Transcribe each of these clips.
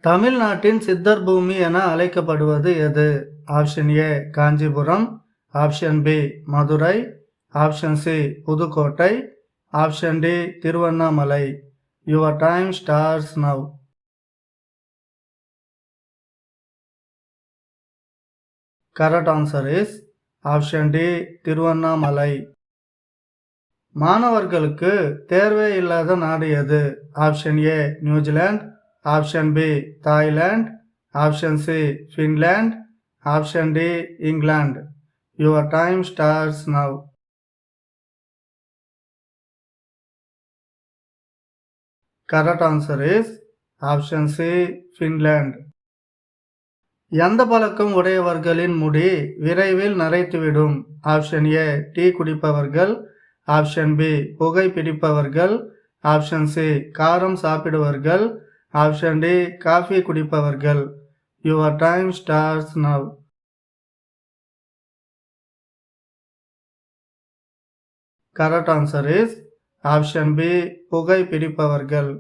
தமிழ்நாட்டின் சித்தர் பூமி என அழைக்கப்படுவது எது? Option A Kanchipuram, option B Madurai, option C Pudukkottai, option D Tiruvannamalai. Your time starts now. Correct answer is option D Tiruvannamalai. மாணவர்களுக்கு தேர்வே இல்லாத நாடு எது? Option A New Zealand, option B Thailand, option C Finland, option D England. Your time starts now. Correct answer is option C Finland. எந்த பழக்கம் உடையவர்களின் முடி விரைவில் நரைத்துவிடும்? ஆப்ஷன் ஏ டீ குடிப்பவர்கள், ஆப்ஷன் பி புகை பிடிப்பவர்கள், ஆப்ஷன் சி காரம் சாப்பிடுவர்கள், ஆப்ஷன் டி காஃபி குடிப்பவர்கள். Your time starts now. Correct answer is option B புகை பிடிப்பவர்கள்.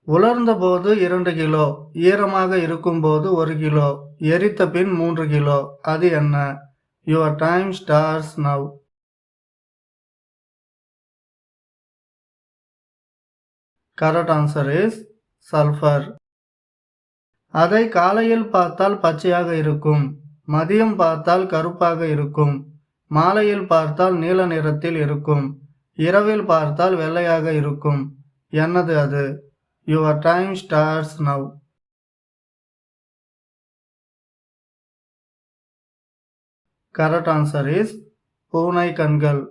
உலர்ந்த போது 2 கிலோ, ஈரமாக இருக்கும்போது 1 கிலோ, எரித்த பின் 3 கிலோ, அது என்ன? Your time starts now. Correct answer is sulphur. அதை காலையில் பார்த்தால் பச்சையாக இருக்கும், மதியம் பார்த்தால் கருப்பாக இருக்கும், மாலையில் பார்த்தால் நீல நிறத்தில் இருக்கும், இரவில் பார்த்தால் வெள்ளையாக இருக்கும். என்னது அது? Your time starts now. Correct answer is பூனை கண்கள்.